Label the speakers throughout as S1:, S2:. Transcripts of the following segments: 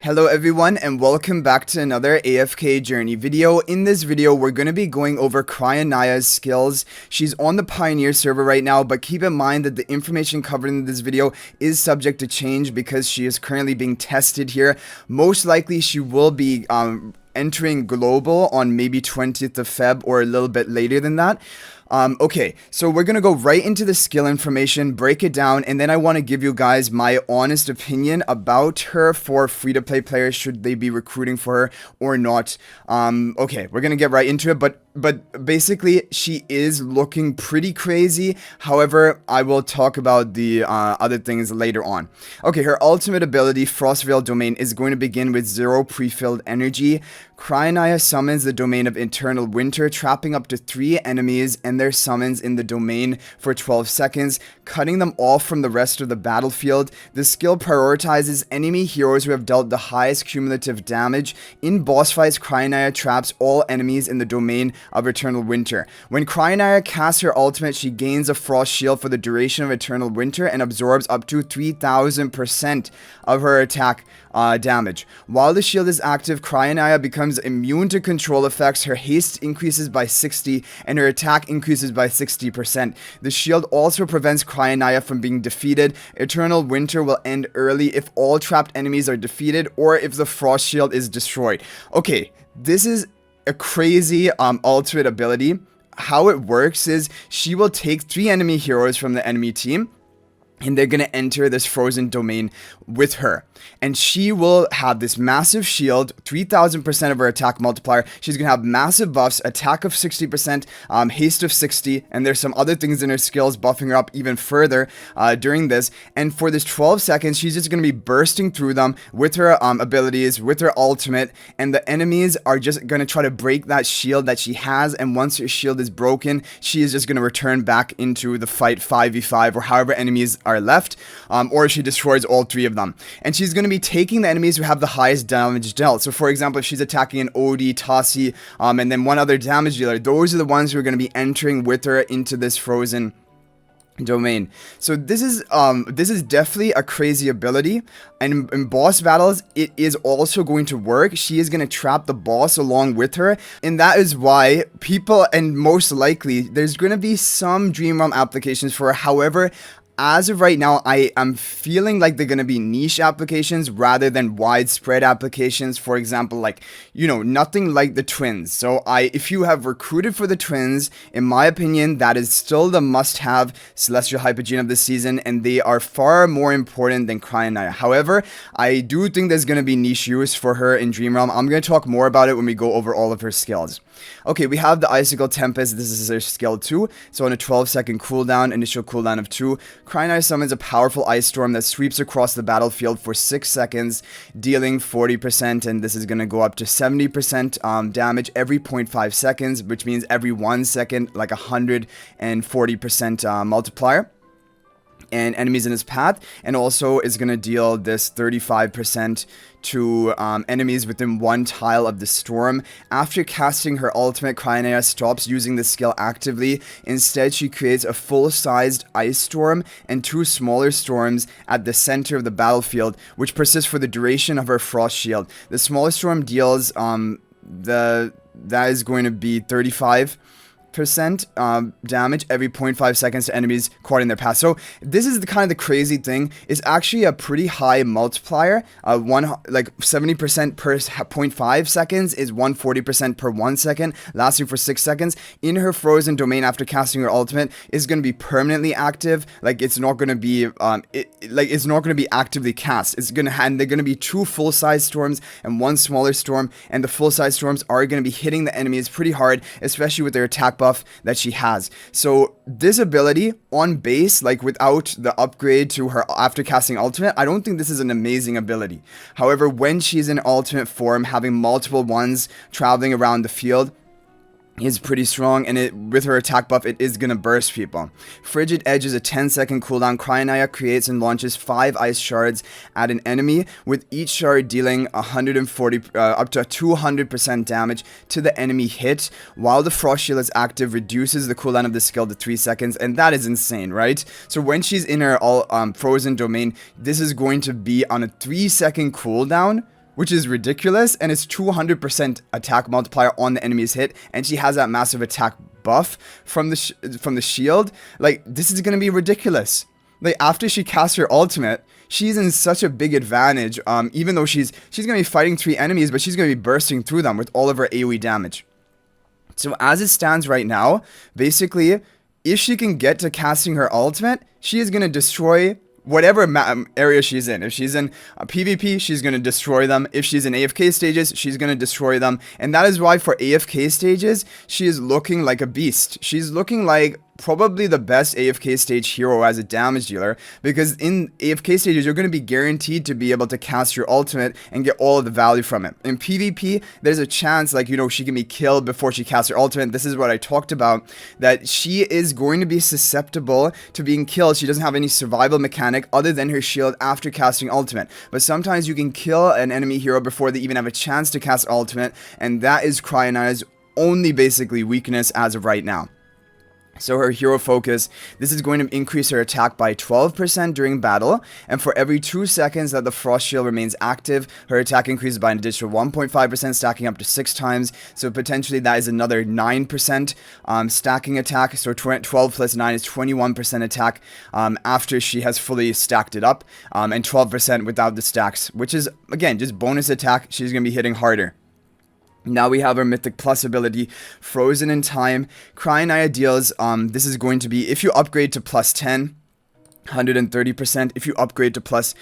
S1: Hello everyone and welcome back to another AFK Journey video. In this video, we're going to be going over Cryonaia's skills. She's on the Pioneer server right now, but keep in mind that the information covered in this video is subject to change because she is currently being tested here. Most likely she will be entering global on maybe 20th of Feb or a little bit later than that. Okay, so we're gonna go right into the skill information, break it down, and then I want to give you guys my honest opinion about her for free-to-play players, should they be recruiting for her or not. Okay, we're gonna get right into it, but basically, she is looking pretty crazy. However, I will talk about the other things later on. Okay, her ultimate ability, Frostveil domain, is going to begin with 0 pre-filled energy. Cryonaia summons the domain of Eternal Winter, trapping up to 3 enemies and their summons in the domain for 12 seconds, cutting them off from the rest of the battlefield. The skill prioritizes enemy heroes who have dealt the highest cumulative damage. In boss fights, Cryonaia traps all enemies in the domain of Eternal Winter. When Cryonaia casts her ultimate, she gains a frost shield for the duration of Eternal Winter and absorbs up to 3000% of her attack damage. While the shield is active, Cryonaia becomes immune to control effects. Her haste increases by 60 and her attack increases by 60%. The shield also prevents Cryonaia from being defeated. Eternal Winter will end early if all trapped enemies are defeated or if the frost shield is destroyed. Okay, this is a crazy ultimate ability. How it works is she will take 3 enemy heroes from the enemy team and they're going to enter this frozen domain with her. And she will have this massive shield, 3000% of her attack multiplier. She's going to have massive buffs, attack of 60%, haste of 60, and there's some other things in her skills buffing her up even further during this. And for this 12 seconds, she's just going to be bursting through them with her abilities, with her ultimate, and the enemies are just going to try to break that shield that she has. And once her shield is broken, she is just going to return back into the fight 5v5 or however enemies are left, or she destroys all 3 of them. And she's going to be taking the enemies who have the highest damage dealt. So for example, if she's attacking an Odie, Tassi, and then one other damage dealer, those are the ones who are going to be entering with her into this frozen domain. So this is definitely a crazy ability, and in boss battles it is also going to work. She is going to trap the boss along with her, and that is why people, and most likely there's going to be some Dream Realm applications for her. However, as of right now, I am feeling like they're going to be niche applications rather than widespread applications. For example, like, you know, nothing like the twins. So if you have recruited for the twins, in my opinion, that is still the must-have Celestial Hypogean of this season, and they are far more important than Cryonaia. However, I do think there's going to be niche use for her in Dream Realm. I'm going to talk more about it when we go over all of her skills. Okay, we have the Icicle Tempest. This is her skill 2. So on a 12-second cooldown, initial cooldown of 2, Cryonaia summons a powerful ice storm that sweeps across the battlefield for 6 seconds, dealing 40%, and this is going to go up to 70% damage every 0.5 seconds, which means every 1 second, like 140% multiplier and enemies in his path, and also is going to deal this 35% to enemies within 1 tile of the storm. After casting her ultimate, Cryonaia stops using the skill actively. Instead, she creates a full-sized ice storm and 2 smaller storms at the center of the battlefield, which persist for the duration of her frost shield. The smaller storm deals that is going to be 35% damage every 0.5 seconds to enemies caught in their path. So this is the kind of the crazy thing. It's actually a pretty high multiplier. Like 70% per 0.5 seconds is 140% per 1 second, lasting for 6 seconds. In her frozen domain, after casting her ultimate, is going to be permanently active. Like, it's not going to be it's not going to be actively cast. It's going to they're going to be 2 full-size storms and 1 smaller storm, and the full-size storms are going to be hitting the enemies pretty hard, especially with their attack buff that she has. So this ability on base, like without the upgrade to her after casting ultimate, I don't think this is an amazing ability. However, when she's in ultimate form, having multiple ones traveling around the field is pretty strong, and with her attack buff, it is going to burst people. Frigid Edge is a 10-second cooldown. Cryonaia creates and launches 5 ice shards at an enemy, with each shard dealing 140 up to 200% damage to the enemy hit, while the frost shield is active, reduces the cooldown of the skill to 3 seconds, and that is insane, right? So when she's in her frozen domain, this is going to be on a 3-second cooldown, which is ridiculous, and it's 200% attack multiplier on the enemy's hit, and she has that massive attack buff from the shield. Like, this is gonna be ridiculous. Like, after she casts her ultimate, she's in such a big advantage, even though she's gonna be fighting 3 enemies, but she's gonna be bursting through them with all of her AoE damage. So as it stands right now, basically, if she can get to casting her ultimate, she is gonna destroy whatever area she's in. If she's in PvP, she's going to destroy them. If she's in AFK stages, she's going to destroy them. And that is why for AFK stages, she is looking like a beast. She's looking like probably the best AFK stage hero as a damage dealer, because in AFK stages you're going to be guaranteed to be able to cast your ultimate and get all of the value from it. In PvP, there's a chance, like, you know, she can be killed before she casts her ultimate. This is what I talked about, that she is going to be susceptible to being killed. She doesn't have any survival mechanic other than her shield after casting ultimate, but sometimes you can kill an enemy hero before they even have a chance to cast ultimate, and that is Cryonaia's only basically weakness as of right now. So her hero focus, this is going to increase her attack by 12% during battle, and for every 2 seconds that the frost shield remains active, her attack increases by an additional 1.5%, stacking up to 6 times, so potentially that is another 9% stacking attack. So 12 plus 9 is 21% attack after she has fully stacked it up, and 12% without the stacks, which is, again, just bonus attack. She's going to be hitting harder. Now we have our Mythic Plus ability, Frozen in Time. Cryonaia deals, this is going to be, if you upgrade to plus 10, 130%. If you upgrade to plus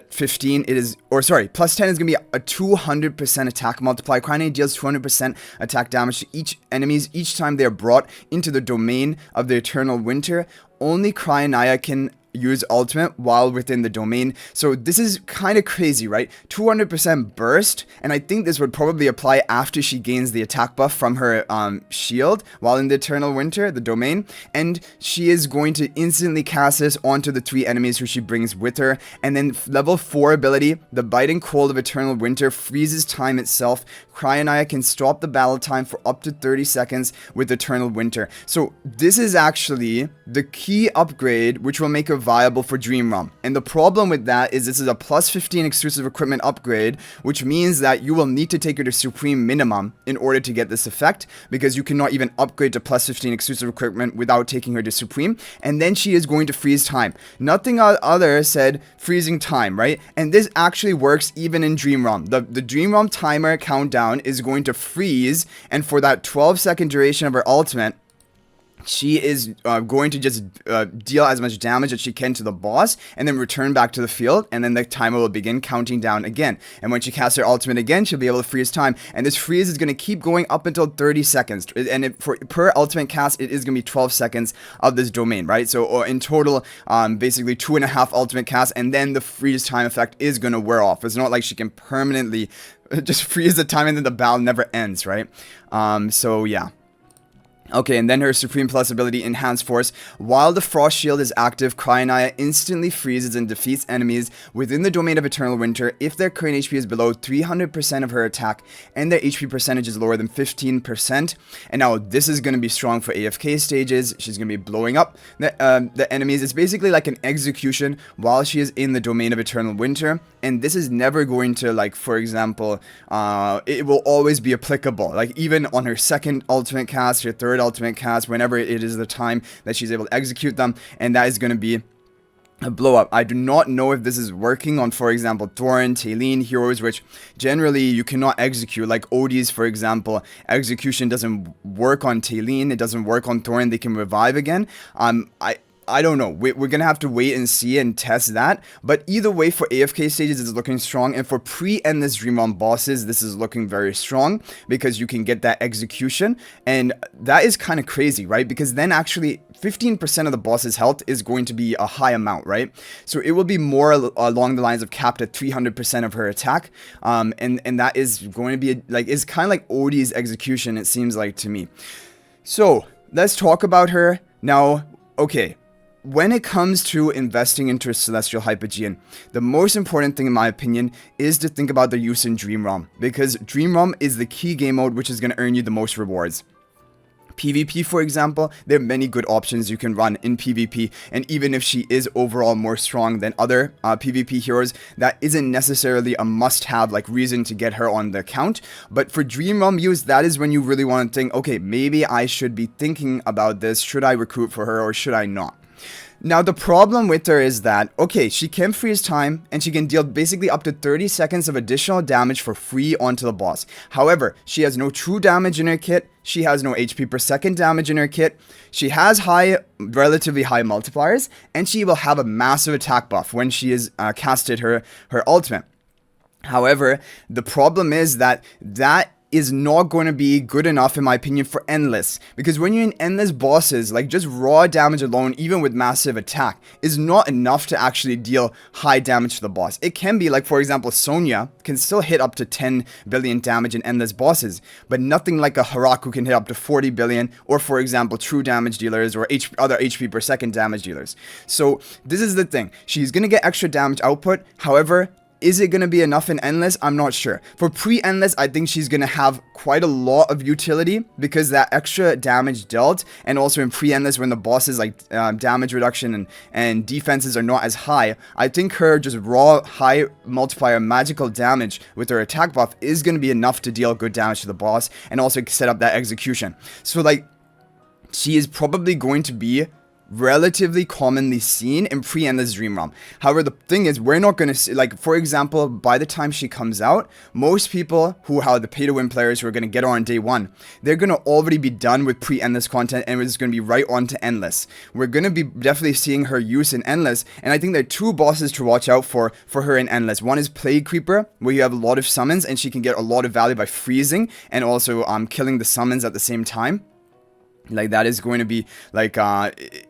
S1: 15, it is, or sorry, plus 10 is going to be a 200% attack multiplier. Cryonaia deals 200% attack damage to each enemies each time they are brought into the domain of the Eternal Winter. Only Cryonaia can use ultimate while within the domain. So this is kind of crazy, right? 200% burst, and I think this would probably apply after she gains the attack buff from her shield while in the Eternal Winter, the domain, and she is going to instantly cast this onto the 3 enemies who she brings with her. And then level 4 ability, the Biting Cold of Eternal Winter freezes time itself. Cryonaia can stop the battle time for up to 30 seconds with Eternal Winter. So this is actually the key upgrade which will make her viable for Dream Realm. And the problem with that is this is a plus 15 exclusive equipment upgrade, which means that you will need to take her to Supreme minimum in order to get this effect, because you cannot even upgrade to plus 15 exclusive equipment without taking her to Supreme. And then she is going to freeze time. Nothing other said freezing time, right? And this actually works even in Dream Realm. The Dream Realm timer countdown is going to freeze, and for that 12-second duration of her ultimate, she is going to just deal as much damage as she can to the boss, and then return back to the field, and then the timer will begin counting down again. And when she casts her ultimate again, she'll be able to freeze time, and this freeze is going to keep going up until 30 seconds. And per ultimate cast, it is going to be 12 seconds of this domain, right? So in total, basically 2.5 ultimate casts, and then the freeze time effect is going to wear off. It's not like she can permanently just freeze the time and then the battle never ends, right? So yeah. Okay, and then her Supreme Plus ability, Enhanced Force. While the Frost Shield is active, Cryonaia instantly freezes and defeats enemies within the domain of Eternal Winter if their current HP is below 300% of her attack and their HP percentage is lower than 15%. And now this is going to be strong for AFK stages. She's going to be blowing up the enemies. It's basically like an execution while she is in the domain of Eternal Winter. And this is never going to, like, for example, it will always be applicable. Like, even on her second ultimate cast, her third ultimate cast, whenever it is the time that she's able to execute them, and that is going to be a blow up. I do not know if this is working on, for example, Thoran, Talene heroes, which generally you cannot execute. Like Odie's, for example, execution doesn't work on Talene, it doesn't work on Thoran. They can revive again. I don't know. We're going to have to wait and see and test that. But either way, for AFK stages, it's looking strong. And for pre-Endless Dream Realm bosses, this is looking very strong, because you can get that execution. And that is kind of crazy, right? Because then actually 15% of the boss's health is going to be a high amount, right? So it will be more along the lines of capped at 300% of her attack. And that is going to be, like, it's kind of like Odie's execution, it seems like to me. So let's talk about her. Now, okay. When it comes to investing into Celestial Hypogean, the most important thing in my opinion is to think about the use in Dream Realm, because Dream Realm is the key game mode which is going to earn you the most rewards. PvP, for example, there are many good options you can run in PvP, and even if she is overall more strong than other PvP heroes, that isn't necessarily a must-have like reason to get her on the account. But for Dream Realm use, that is when you really want to think, okay, maybe I should be thinking about this. Should I recruit for her or should I not? Now, the problem with her is that, okay, she can freeze time, and she can deal basically up to 30 seconds of additional damage for free onto the boss. However, she has no true damage in her kit, she has no HP per second damage in her kit, she has relatively high multipliers, and she will have a massive attack buff when she is casted her ultimate. However, the problem is that is not going to be good enough, in my opinion, for endless, because when you're in endless bosses, like just raw damage alone, even with massive attack, is not enough to actually deal high damage to the boss. It can be like, for example, Sonya can still hit up to 10 billion damage in endless bosses, but nothing like a Harak who can hit up to 40 billion, or for example true damage dealers or other HP per second damage dealers. So this is the thing, she's gonna get extra damage output. However, is it going to be enough in Endless? I'm not sure. For pre-Endless, I think she's going to have quite a lot of utility because that extra damage dealt, and also in pre-Endless when the bosses like damage reduction and defenses are not as high, I think her just raw high multiplier magical damage with her attack buff is going to be enough to deal good damage to the boss and also set up that execution. So like, she is probably going to be relatively commonly seen in pre-endless Dream Realm. However, the thing is, we're not going to see, like, for example, by the time she comes out, most people who are the pay-to-win players who are going to get her on day one, they're going to already be done with pre-endless content, and it's going to be right on to endless. We're going to be definitely seeing her use in endless, and I think there are two bosses to watch out for her in endless. One is Plague Creeper, where you have a lot of summons, and she can get a lot of value by freezing, and also killing the summons at the same time. Like, that is going to be, like,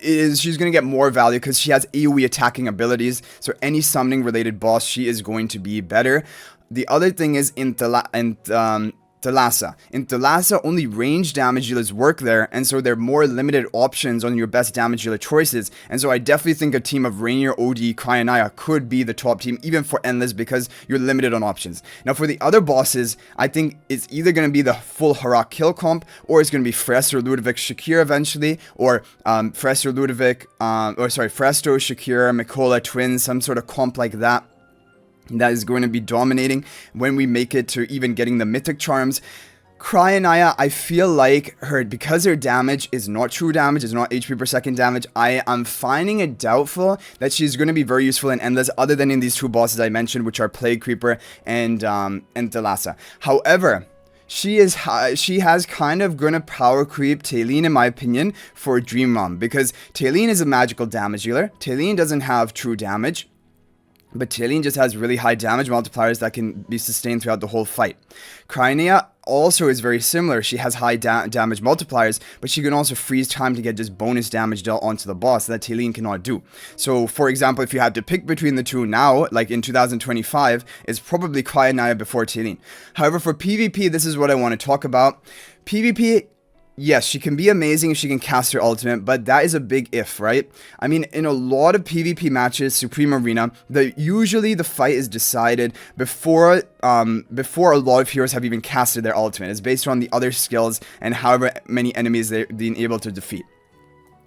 S1: she's going to get more value because she has AoE attacking abilities. So any summoning related boss, she is going to be better. The other thing is in Thalassa. In Thalassa, only range damage dealers work there, and so there are more limited options on your best damage dealer choices. And so I definitely think a team of Reinier, OD, Cryonaia could be the top team, even for Endless, because you're limited on options. Now, for the other bosses, I think it's either going to be the full Harak kill comp, or it's going to be Fresto, Ludovic, Shakir eventually, or Fresto, Ludovic, Fresto, Shakir, Mikola, Twins, some sort of comp like that. That is going to be dominating when we make it to even getting the mythic charms. Cryonaia, I feel like because her damage is not true damage, it's not HP per second damage, I am finding it doubtful that she's going to be very useful in Endless, other than in these two bosses I mentioned, which are Plague Creeper and Thalassa. However, she has kind of gonna power creep Talene, in my opinion, for Dream Realm, because Talene is a magical damage dealer. Talene doesn't have true damage, but Talene just has really high damage multipliers that can be sustained throughout the whole fight. Cryonaia also is very similar. She has high damage multipliers, but she can also freeze time to get just bonus damage dealt onto the boss that Talene cannot do. So, for example, if you had to pick between the two now, like in 2025, it's probably Cryonaia before Talene. However, for PvP, this is what I want to talk about. PvP, yes, she can be amazing if she can cast her ultimate, but that is a big if, right? I mean, in a lot of PvP matches, Supreme Arena, usually the fight is decided before a lot of heroes have even casted their ultimate. It's based on the other skills and however many enemies they've been able to defeat.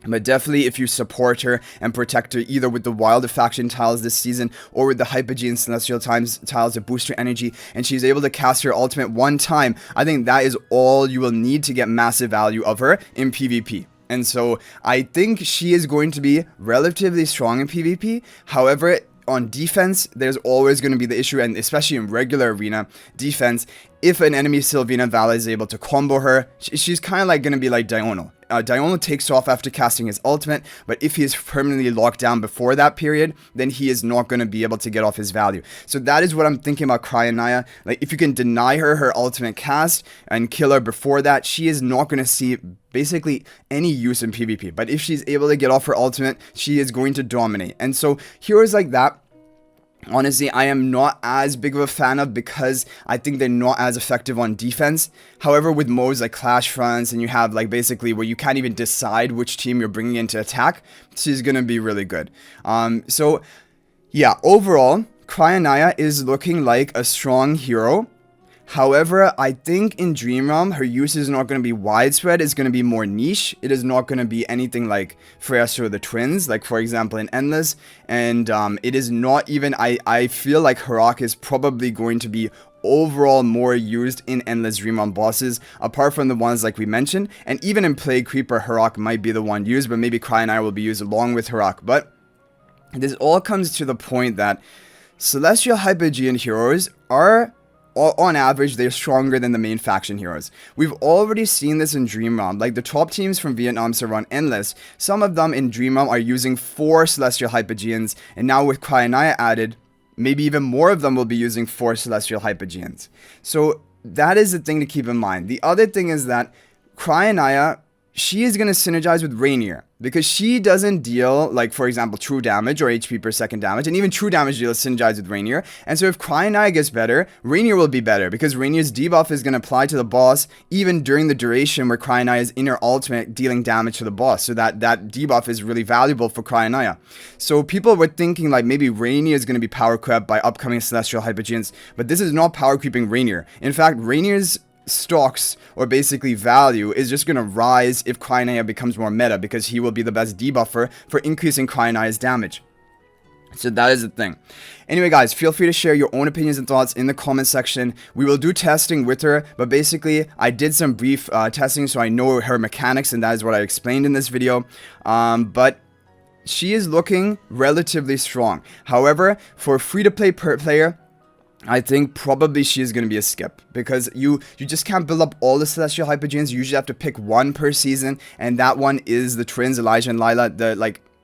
S1: But definitely, if you support her and protect her either with the Wilder faction tiles this season or with the Hypogean Celestial tiles to boost her energy, and she's able to cast her ultimate one time, I think that is all you will need to get massive value of her in PvP. And so I think she is going to be relatively strong in PvP. However, on defense, there's always going to be the issue, and especially in regular arena defense, if an enemy Sylvina Vala is able to combo her, she's kind of like going to be like Diurnal. Diurnal takes off after casting his ultimate, but if he is permanently locked down before that period, then he is not going to be able to get off his value. So that is what I'm thinking about Cryonaia. Like, if you can deny her ultimate cast and kill her before that, she is not going to see basically any use in PvP. But if she's able to get off her ultimate, she is going to dominate. And so heroes like that, honestly, I am not as big of a fan of, because I think they're not as effective on defense. However, with modes like Clash Fronts, and you have like basically where you can't even decide which team you're bringing in to attack, she's gonna be really good. So yeah, overall, Cryonaia is looking like a strong hero. However, I think in Dream Realm, her use is not going to be widespread. It's going to be more niche. It is not going to be anything like Freya or the twins, like for example in Endless. And it is not even, I feel like Harak is probably going to be overall more used in Endless Dream Realm bosses, apart from the ones like we mentioned. And even in Plague Creeper, Harak might be the one used, but maybe Cryonaia will be used along with Harak. But this all comes to the point that Celestial Hypogean heroes are, on average, they're stronger than the main faction heroes. We've already seen this in Dream Realm. Like the top teams from Vietnam server on Endless, some of them in Dream Realm are using 4 Celestial Hypogeans, and now with Cryonaia added, maybe even more of them will be using 4 Celestial Hypogeans. So that is the thing to keep in mind. The other thing is that Cryonaia, she is going to synergize with Reinier, because she doesn't deal, like, for example, true damage or HP per second damage, and even true damage deals synergize with Reinier. And so if Cryonaia gets better, Reinier will be better, because Rainier's debuff is going to apply to the boss even during the duration where Cryonaia's inner ultimate dealing damage to the boss. So that debuff is really valuable for Cryonaia. So people were thinking like maybe Reinier is going to be power crept by upcoming Celestial Hypogeans, but this is not power creeping Reinier. In fact, Rainier's stocks, or basically value, is just going to rise if Cryonaia becomes more meta, because he will be the best debuffer for increasing Cryonaia's damage. So that is the thing. Anyway guys, feel free to share your own opinions and thoughts in the comment section. We will do testing with her, but basically I did some brief testing, so I know her mechanics, and that is what I explained in this video. But she is looking relatively strong. However, for a free-to-play player, I think probably she is going to be a skip, because you just can't build up all the Celestial Hypogeans. You usually have to pick one per season, and that one is the twins, Elijah and Lila.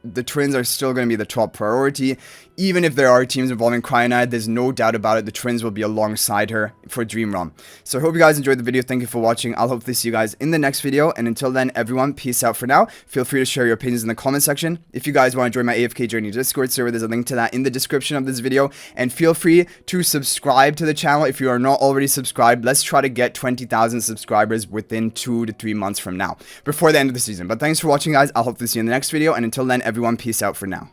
S1: The twins are still going to be the top priority. Even if there are teams involving Cryonaia, there's no doubt about it, the twins will be alongside her for Dream Realm. So I hope you guys enjoyed the video. Thank you for watching. I'll hopefully see you guys in the next video. And until then, everyone, peace out for now. Feel free to share your opinions in the comment section. If you guys want to join my AFK Journey Discord server, there's a link to that in the description of this video. And feel free to subscribe to the channel if you are not already subscribed. Let's try to get 20,000 subscribers within 2 to 3 months from now, before the end of the season. But thanks for watching, guys. I'll hopefully see you in the next video. And until then, everyone, peace out for now.